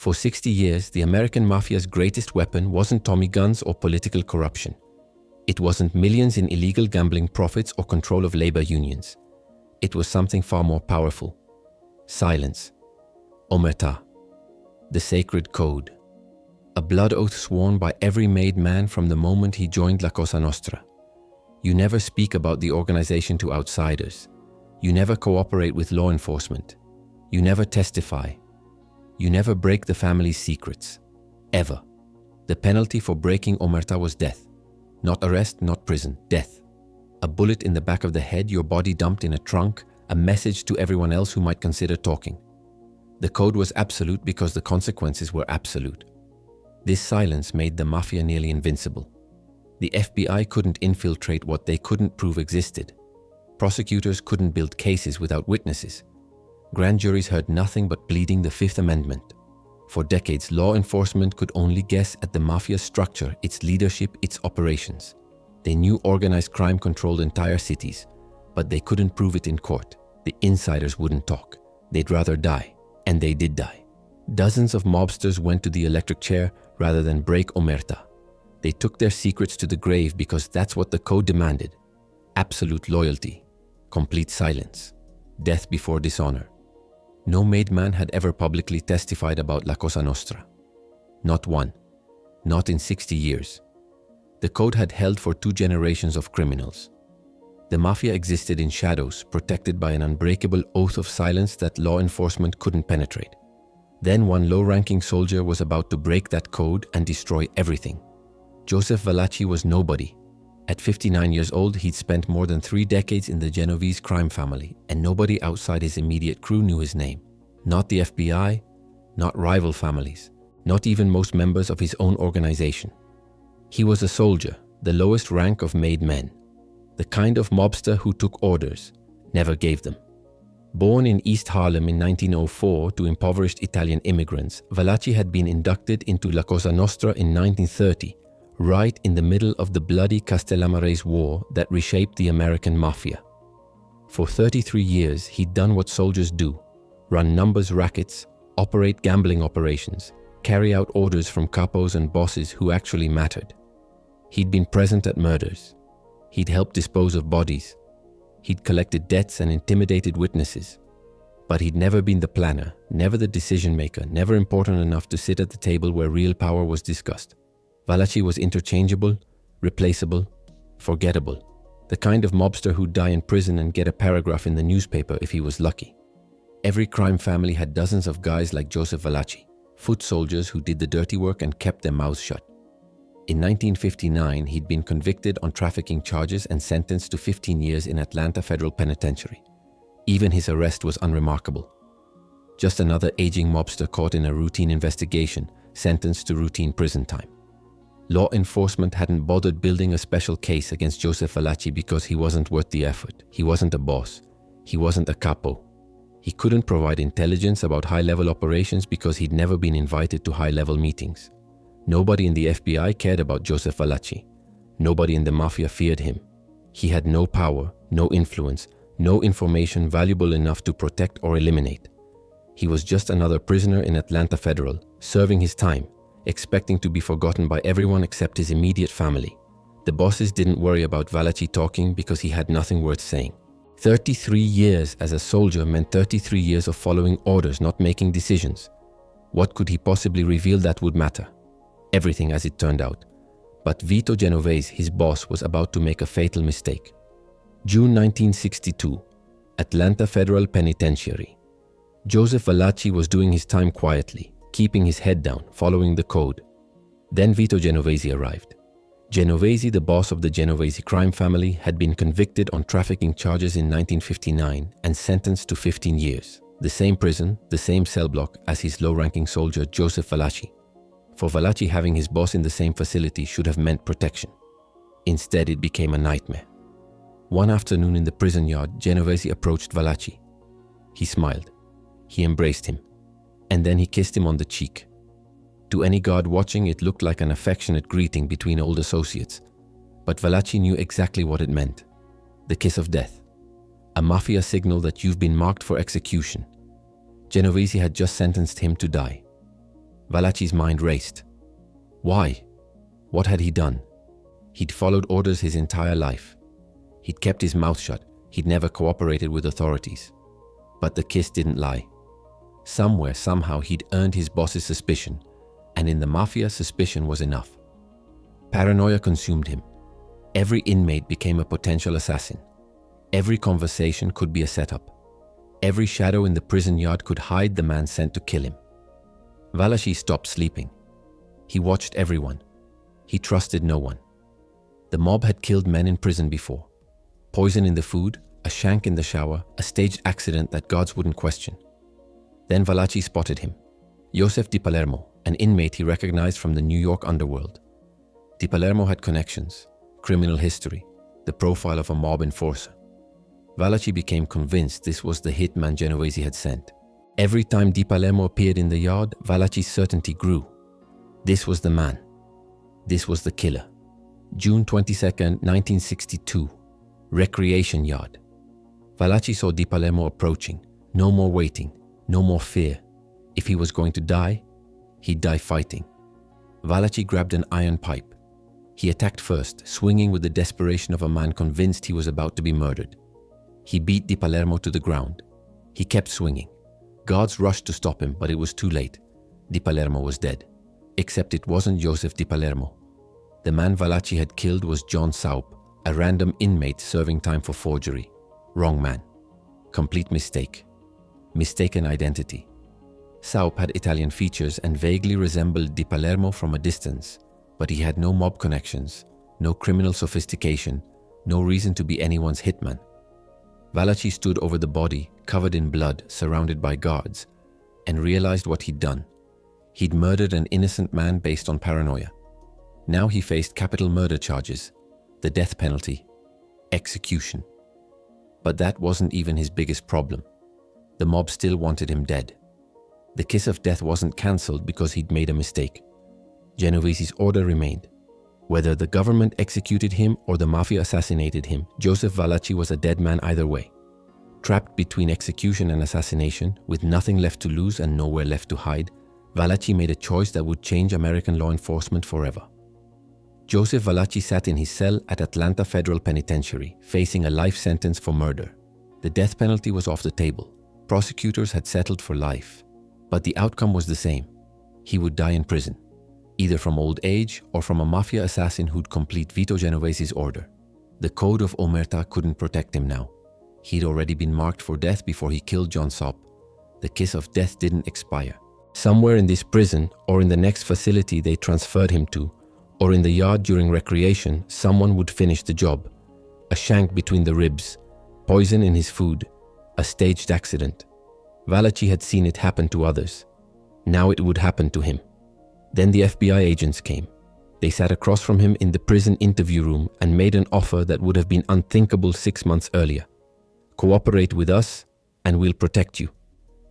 For 60 years, the American Mafia's greatest weapon wasn't Tommy guns or political corruption. It wasn't millions in illegal gambling profits or control of labor unions. It was something far more powerful. Silence. Omertà. The sacred code. A blood oath sworn by every made man from the moment he joined La Cosa Nostra. You never speak about the organization to outsiders. You never cooperate with law enforcement. You never testify. You never break the family's secrets. Ever. The penalty for breaking Omertà was death. Not arrest, not prison. Death. A bullet in the back of the head, your body dumped in a trunk, a message to everyone else who might consider talking. The code was absolute because the consequences were absolute. This silence made the Mafia nearly invincible. The FBI couldn't infiltrate what they couldn't prove existed. Prosecutors couldn't build cases without witnesses. Grand juries heard nothing but pleading the Fifth Amendment. For decades, law enforcement could only guess at the Mafia's structure, its leadership, its operations. They knew organized crime controlled entire cities, but they couldn't prove it in court. The insiders wouldn't talk. They'd rather die, and they did die. Dozens of mobsters went to the electric chair rather than break Omertà. They took their secrets to the grave because that's what the code demanded. Absolute loyalty, complete silence, death before dishonor. No made man had ever publicly testified about La Cosa Nostra. Not one. Not in 60 years. The code had held for 2 generations of criminals. The Mafia existed in shadows, protected by an unbreakable oath of silence that law enforcement couldn't penetrate. Then one low-ranking soldier was about to break that code and destroy everything. Joseph Valachi was nobody. At 59 years old, he'd spent more than 3 decades in the Genovese crime family, and nobody outside his immediate crew knew his name. Not the FBI, not rival families, not even most members of his own organization. He was a soldier, the lowest rank of made men. The kind of mobster who took orders, never gave them. Born in East Harlem in 1904 to impoverished Italian immigrants, Valachi had been inducted into La Cosa Nostra in 1930, right in the middle of the bloody Castellamarese War that reshaped the American Mafia. For 33 years, he'd done what soldiers do: run numbers rackets, operate gambling operations, carry out orders from capos and bosses who actually mattered. He'd been present at murders. He'd helped dispose of bodies. He'd collected debts and intimidated witnesses. But he'd never been the planner, never the decision maker, never important enough to sit at the table where real power was discussed. Valachi was interchangeable, replaceable, forgettable. The kind of mobster who'd die in prison and get a paragraph in the newspaper if he was lucky. Every crime family had dozens of guys like Joseph Valachi, foot soldiers who did the dirty work and kept their mouths shut. In 1959, he'd been convicted on trafficking charges and sentenced to 15 years in Atlanta Federal Penitentiary. Even his arrest was unremarkable. Just another aging mobster caught in a routine investigation, sentenced to routine prison time. Law enforcement hadn't bothered building a special case against Joseph Valachi because he wasn't worth the effort. He wasn't a boss. He wasn't a capo. He couldn't provide intelligence about high-level operations because he'd never been invited to high-level meetings. Nobody in the FBI cared about Joseph Valachi. Nobody in the Mafia feared him. He had no power, no influence, no information valuable enough to protect or eliminate. He was just another prisoner in Atlanta Federal, serving his time, expecting to be forgotten by everyone except his immediate family. The bosses didn't worry about Valachi talking because he had nothing worth saying. 33 years as a soldier meant 33 years of following orders, not making decisions. What could he possibly reveal that would matter? Everything, as it turned out. But Vito Genovese, his boss, was about to make a fatal mistake. June 1962, Atlanta Federal Penitentiary. Joseph Valachi was doing his time quietly, keeping his head down, following the code. Then Vito Genovese arrived. Genovese, the boss of the Genovese crime family, had been convicted on trafficking charges in 1959 and sentenced to 15 years. The same prison, the same cell block as his low-ranking soldier Joseph Valachi. For Valachi, having his boss in the same facility should have meant protection. Instead, it became a nightmare. One afternoon in the prison yard, Genovese approached Valachi. He smiled. He embraced him. And then he kissed him on the cheek. To any guard watching, it looked like an affectionate greeting between old associates. But Valachi knew exactly what it meant. The kiss of death. A Mafia signal that you've been marked for execution. Genovese had just sentenced him to die. Valachi's mind raced. Why? What had he done? He'd followed orders his entire life. He'd kept his mouth shut. He'd never cooperated with authorities. But the kiss didn't lie. Somewhere, somehow, he'd earned his boss's suspicion, and in the Mafia, suspicion was enough. Paranoia consumed him. Every inmate became a potential assassin. Every conversation could be a setup. Every shadow in the prison yard could hide the man sent to kill him. Valachi stopped sleeping. He watched everyone. He trusted no one. The mob had killed men in prison before. Poison in the food, a shank in the shower, a staged accident that guards wouldn't question. Then Valachi spotted him. Joseph Di Palermo, an inmate he recognized from the New York underworld. Di Palermo had connections, criminal history, the profile of a mob enforcer. Valachi became convinced this was the hitman Genovese had sent. Every time Di Palermo appeared in the yard, Valachi's certainty grew. This was the man. This was the killer. June 22nd, 1962. Recreation yard. Valachi saw Di Palermo approaching. No more waiting. No more fear. If he was going to die, he'd die fighting. Valachi grabbed an iron pipe. He attacked first, swinging with the desperation of a man convinced he was about to be murdered. He beat Di Palermo to the ground. He kept swinging. Guards rushed to stop him, but it was too late. Di Palermo was dead. Except it wasn't Joseph Di Palermo. The man Valachi had killed was John Saup, a random inmate serving time for forgery. Wrong man. Complete mistake. Mistaken identity. Saup had Italian features and vaguely resembled Di Palermo from a distance, but he had no mob connections, no criminal sophistication, no reason to be anyone's hitman. Valachi stood over the body, covered in blood, surrounded by guards, and realized what he'd done. He'd murdered an innocent man based on paranoia. Now he faced capital murder charges, the death penalty, execution. But that wasn't even his biggest problem. The mob still wanted him dead. The kiss of death wasn't cancelled because he'd made a mistake. Genovese's order remained. Whether the government executed him or the Mafia assassinated him, Joseph Valachi was a dead man either way. Trapped between execution and assassination, with nothing left to lose and nowhere left to hide, Valachi made a choice that would change American law enforcement forever. Joseph Valachi sat in his cell at Atlanta Federal Penitentiary, facing a life sentence for murder. The death penalty was off the table. Prosecutors had settled for life. But the outcome was the same. He would die in prison, either from old age or from a Mafia assassin who'd complete Vito Genovese's order. The code of Omertà couldn't protect him now. He'd already been marked for death before he killed John Saup. The kiss of death didn't expire. Somewhere in this prison, or in the next facility they transferred him to, or in the yard during recreation, someone would finish the job. A shank between the ribs, poison in his food, a staged accident. Valachi had seen it happen to others. Now it would happen to him. Then the FBI agents came. They sat across from him in the prison interview room and made an offer that would have been unthinkable 6 months earlier. Cooperate with us and we'll protect you.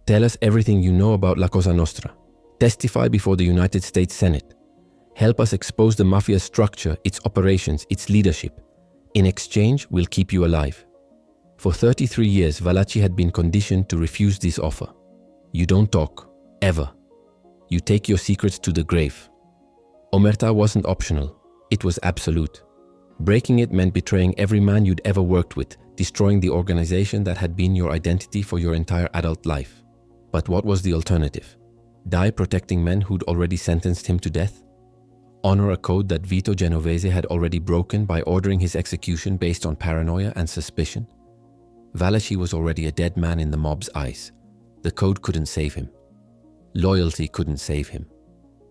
Tell us everything you know about La Cosa Nostra. Testify before the United States Senate. Help us expose the Mafia's structure, its operations, its leadership. In exchange, we'll keep you alive. For 33 years, Valachi had been conditioned to refuse this offer. You don't talk, ever. You take your secrets to the grave. Omertà wasn't optional, it was absolute. Breaking it meant betraying every man you'd ever worked with, destroying the organization that had been your identity for your entire adult life. But what was the alternative? Die protecting men who'd already sentenced him to death? Honor a code that Vito Genovese had already broken by ordering his execution based on paranoia and suspicion? Valachi was already a dead man in the mob's eyes. The code couldn't save him. Loyalty couldn't save him.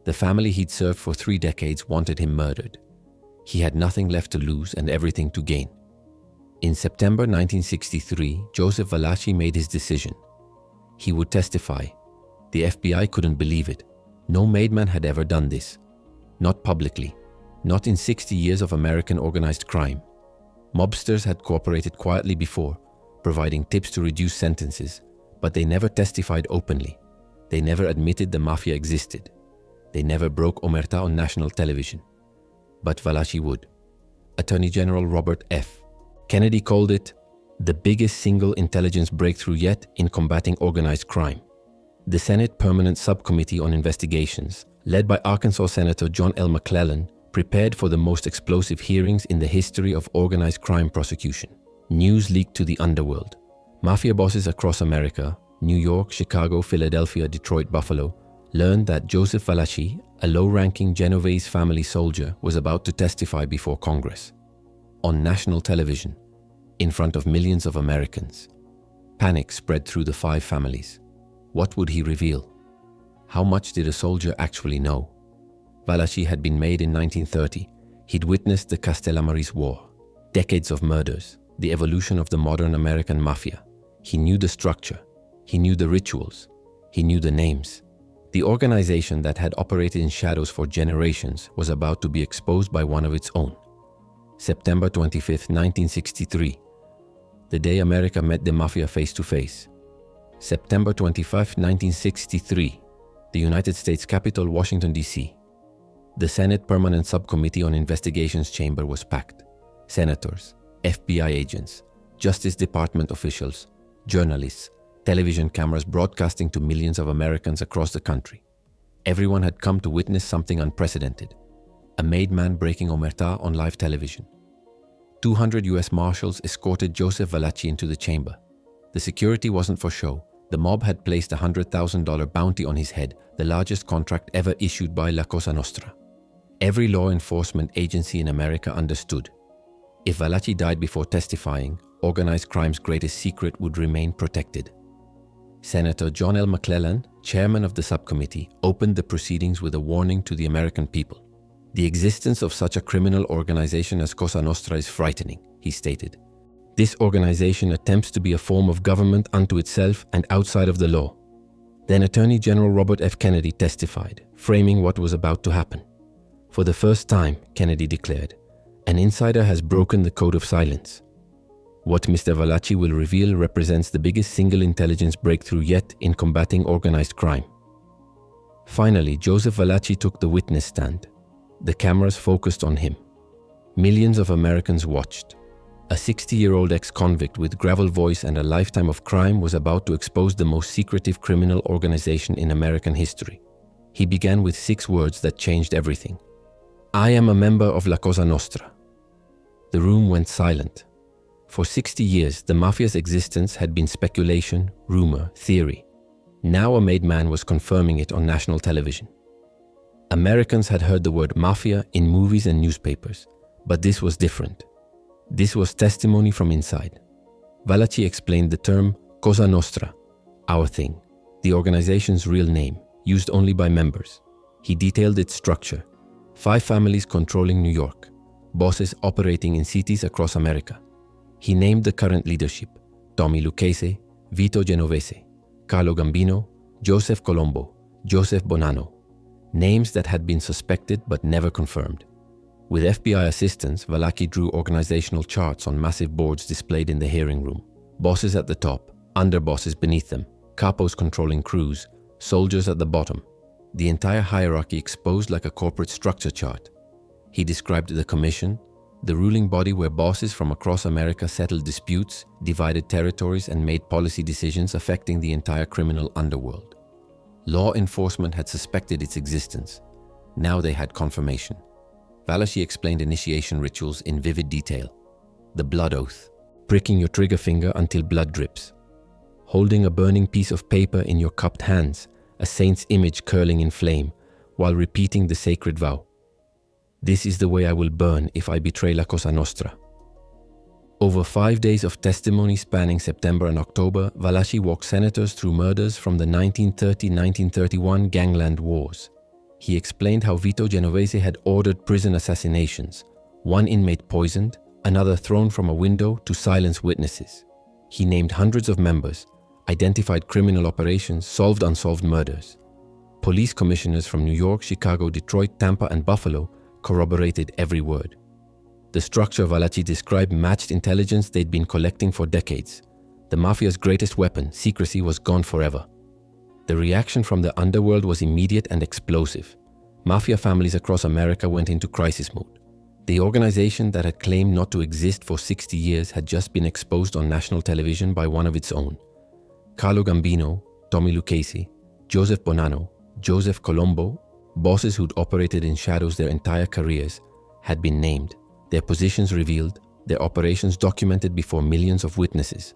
The family he'd served for 3 decades wanted him murdered. He had nothing left to lose and everything to gain. In September 1963, Joseph Valachi made his decision. He would testify. The FBI couldn't believe it. No made man had ever done this. Not publicly. Not in 60 years of American organized crime. Mobsters had cooperated quietly before, providing tips to reduce sentences, but they never testified openly. They never admitted the Mafia existed. They never broke Omertà on national television. But Valachi would. Attorney General Robert F. Kennedy called it the biggest single intelligence breakthrough yet in combating organized crime. The Senate Permanent Subcommittee on Investigations, led by Arkansas Senator John L. McClellan, prepared for the most explosive hearings in the history of organized crime prosecution. News leaked to the underworld. Mafia bosses across America, New York, Chicago, Philadelphia, Detroit, Buffalo, learned that Joseph Valachi, a low-ranking Genovese family soldier, was about to testify before Congress. On national television, in front of millions of Americans. Panic spread through the 5 families. What would he reveal? How much did a soldier actually know? Valachi had been made in 1930. He'd witnessed the Castellammaris War, decades of murders, the evolution of the modern American mafia. He knew the structure. He knew the rituals. He knew the names. The organization that had operated in shadows for generations was about to be exposed by one of its own. September 25, 1963, the day America met the Mafia face to face. September 25, 1963, the United States Capitol, Washington, D.C. The Senate Permanent Subcommittee on Investigations chamber was packed. Senators, FBI agents, Justice Department officials, journalists, television cameras broadcasting to millions of Americans across the country. Everyone had come to witness something unprecedented. A made man breaking Omertà on live television. 200 U.S. Marshals escorted Joseph Valachi into the chamber. The security wasn't for show. The mob had placed a $100,000 bounty on his head, the largest contract ever issued by La Cosa Nostra. Every law enforcement agency in America understood. If Valachi died before testifying, organized crime's greatest secret would remain protected. Senator John L. McClellan, chairman of the subcommittee, opened the proceedings with a warning to the American people. The existence of such a criminal organization as Cosa Nostra is frightening, he stated. This organization attempts to be a form of government unto itself and outside of the law. Then Attorney General Robert F. Kennedy testified, framing what was about to happen. For the first time, Kennedy declared, an insider has broken the code of silence. What Mr. Valachi will reveal represents the biggest single intelligence breakthrough yet in combating organized crime. Finally, Joseph Valachi took the witness stand. The cameras focused on him. Millions of Americans watched. A 60-year-old ex-convict with gravel voice and a lifetime of crime was about to expose the most secretive criminal organization in American history. He began with 6 words that changed everything. I am a member of La Cosa Nostra. The room went silent. For 60 years, the Mafia's existence had been speculation, rumor, theory. Now a made man was confirming it on national television. Americans had heard the word Mafia in movies and newspapers, but this was different. This was testimony from inside. Valachi explained the term Cosa Nostra, our thing, the organization's real name, used only by members. He detailed its structure. 5 families controlling New York, bosses operating in cities across America. He named the current leadership, Tommy Lucchese, Vito Genovese, Carlo Gambino, Joseph Colombo, Joseph Bonanno, names that had been suspected but never confirmed. With FBI assistance, Valachi drew organizational charts on massive boards displayed in the hearing room. Bosses at the top, underbosses beneath them, capos controlling crews, soldiers at the bottom. The entire hierarchy exposed like a corporate structure chart. He described the commission, the ruling body where bosses from across America settled disputes, divided territories, and made policy decisions affecting the entire criminal underworld. Law enforcement had suspected its existence. Now they had confirmation. Valachi explained initiation rituals in vivid detail. The blood oath, pricking your trigger finger until blood drips. Holding a burning piece of paper in your cupped hands, a saint's image curling in flame, while repeating the sacred vow. This is the way I will burn if I betray La Cosa Nostra. Over 5 days of testimony spanning September and October, Valachi walked senators through murders from the 1930-1931 gangland wars. He explained how Vito Genovese had ordered prison assassinations, one inmate poisoned, another thrown from a window to silence witnesses. He named hundreds of members, identified criminal operations, solved unsolved murders. Police commissioners from New York, Chicago, Detroit, Tampa, and Buffalo corroborated every word. The structure Valachi described matched intelligence they'd been collecting for decades. The Mafia's greatest weapon, secrecy, was gone forever. The reaction from the underworld was immediate and explosive. Mafia families across America went into crisis mode. The organization that had claimed not to exist for 60 years had just been exposed on national television by one of its own. Carlo Gambino, Tommy Lucchese, Joseph Bonanno, Joseph Colombo, bosses who'd operated in shadows their entire careers, had been named, their positions revealed, their operations documented before millions of witnesses.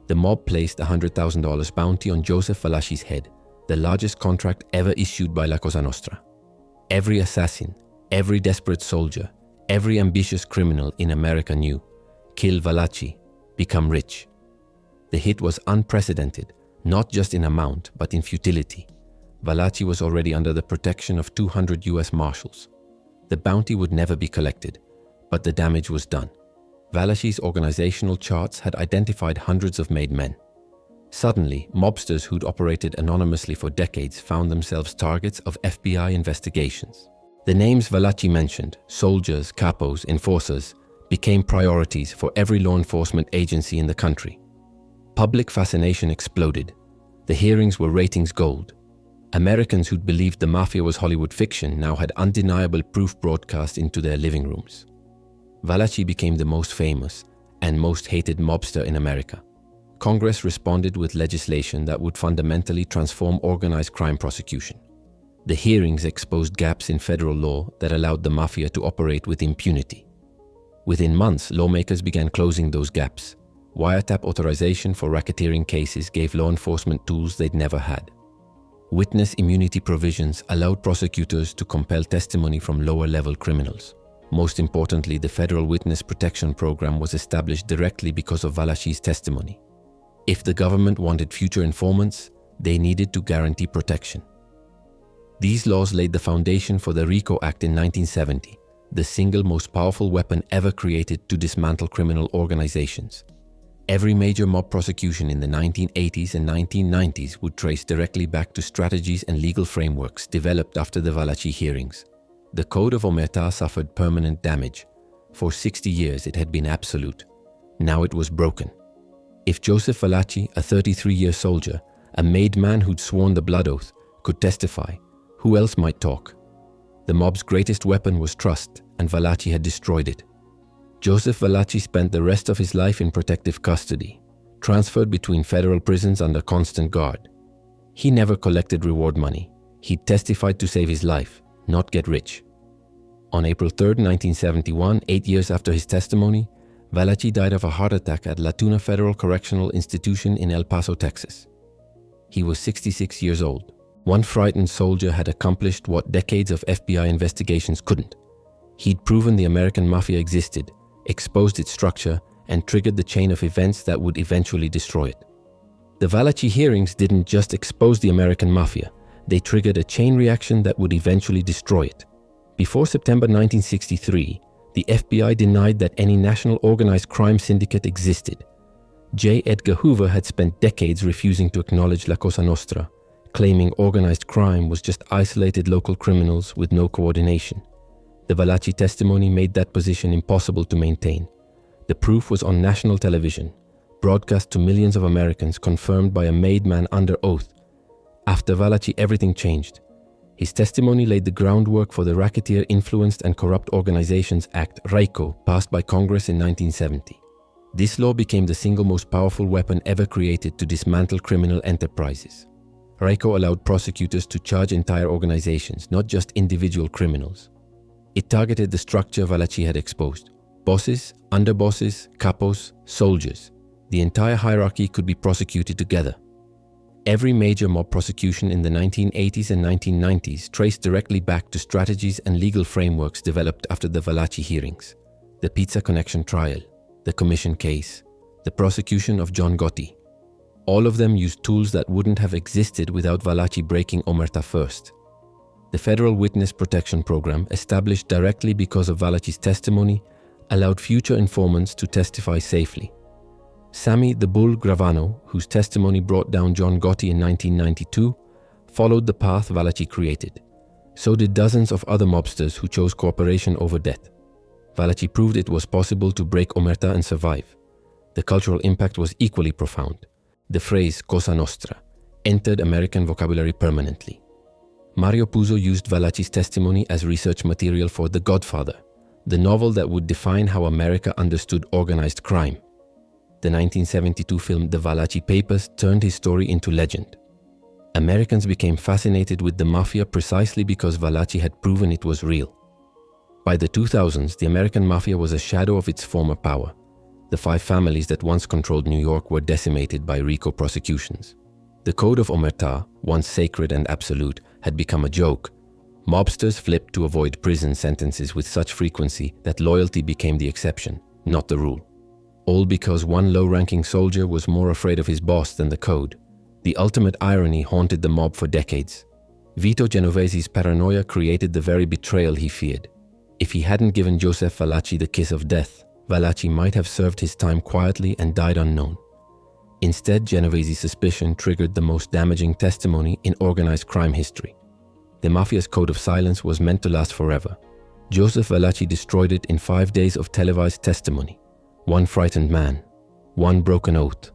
The mob placed a $100,000 bounty on Joseph Valachi's head, the largest contract ever issued by La Cosa Nostra. Every assassin, every desperate soldier, every ambitious criminal in America knew, kill Valachi, become rich. The hit was unprecedented, not just in amount, but in futility. Valachi was already under the protection of 200 US Marshals. The bounty would never be collected, but the damage was done. Valachi's organizational charts had identified hundreds of made men. Suddenly, mobsters who'd operated anonymously for decades found themselves targets of FBI investigations. The names Valachi mentioned, soldiers, capos, enforcers, became priorities for every law enforcement agency in the country. Public fascination exploded. The hearings were ratings gold. Americans who'd believed the Mafia was Hollywood fiction now had undeniable proof broadcast into their living rooms. Valachi became the most famous and most hated mobster in America. Congress responded with legislation that would fundamentally transform organized crime prosecution. The hearings exposed gaps in federal law that allowed the Mafia to operate with impunity. Within months, lawmakers began closing those gaps. Wiretap authorization for racketeering cases gave law enforcement tools they'd never had. Witness immunity provisions allowed prosecutors to compel testimony from lower-level criminals. Most importantly, the Federal Witness Protection Program was established directly because of Valachi's testimony. If the government wanted future informants, they needed to guarantee protection. These laws laid the foundation for the RICO Act in 1970, the single most powerful weapon ever created to dismantle criminal organizations. Every major mob prosecution in the 1980s and 1990s would trace directly back to strategies and legal frameworks developed after the Valachi hearings. The Code of Omertà suffered permanent damage. For 60 years it had been absolute. Now it was broken. If Joseph Valachi, a 33-year soldier, a made man who'd sworn the blood oath, could testify, who else might talk? The mob's greatest weapon was trust, and Valachi had destroyed it. Joseph Valachi spent the rest of his life in protective custody, transferred between federal prisons under constant guard. He never collected reward money. He testified to save his life, not get rich. On April 3, 1971, 8 years after his testimony, Valachi died of a heart attack at La Tuna Federal Correctional Institution in El Paso, Texas. He was 66 years old. One frightened soldier had accomplished what decades of FBI investigations couldn't. He'd proven the American Mafia existed, exposed its structure, and triggered the chain of events that would eventually destroy it. The Valachi hearings didn't just expose the American Mafia, they triggered a chain reaction that would eventually destroy it. Before September 1963, the FBI denied that any national organized crime syndicate existed. J. Edgar Hoover had spent decades refusing to acknowledge La Cosa Nostra, claiming organized crime was just isolated local criminals with no coordination. The Valachi testimony made that position impossible to maintain. The proof was on national television, broadcast to millions of Americans, confirmed by a made man under oath. After Valachi, everything changed. His testimony laid the groundwork for the Racketeer Influenced and Corrupt Organizations Act, RICO, passed by Congress in 1970. This law became the single most powerful weapon ever created to dismantle criminal enterprises. RICO allowed prosecutors to charge entire organizations, not just individual criminals. It targeted the structure Valachi had exposed. Bosses, underbosses, capos, soldiers. The entire hierarchy could be prosecuted together. Every major mob prosecution in the 1980s and 1990s traced directly back to strategies and legal frameworks developed after the Valachi hearings. The Pizza Connection trial, the commission case, the prosecution of John Gotti. All of them used tools that wouldn't have existed without Valachi breaking Omertà first. The Federal Witness Protection Program, established directly because of Valachi's testimony, allowed future informants to testify safely. Sammy the Bull Gravano, whose testimony brought down John Gotti in 1992, followed the path Valachi created. So did dozens of other mobsters who chose cooperation over death. Valachi proved it was possible to break Omertà and survive. The cultural impact was equally profound. The phrase Cosa Nostra entered American vocabulary permanently. Mario Puzo used Valachi's testimony as research material for The Godfather, the novel that would define how America understood organized crime. The 1972 film The Valachi Papers turned his story into legend. Americans became fascinated with the Mafia precisely because Valachi had proven it was real. By the 2000s, the American Mafia was a shadow of its former power. The 5 families that once controlled New York were decimated by RICO prosecutions. The code of Omertà, once sacred and absolute, had become a joke. Mobsters flipped to avoid prison sentences with such frequency that loyalty became the exception, not the rule. All because one low-ranking soldier was more afraid of his boss than the code. The ultimate irony haunted the mob for decades. Vito Genovese's paranoia created the very betrayal he feared. If he hadn't given Joseph Valachi the kiss of death, Valachi might have served his time quietly and died unknown. Instead, Genovese's suspicion triggered the most damaging testimony in organized crime history. The Mafia's code of silence was meant to last forever. Joseph Valachi destroyed it in 5 days of televised testimony. 1 frightened man, 1 broken oath.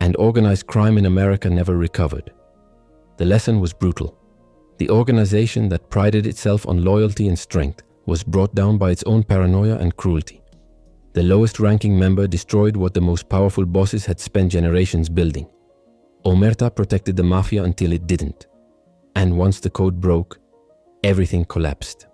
And organized crime in America never recovered. The lesson was brutal. The organization that prided itself on loyalty and strength was brought down by its own paranoia and cruelty. The lowest-ranking member destroyed what the most powerful bosses had spent generations building. Omertà protected the Mafia until it didn't. And once the code broke, everything collapsed.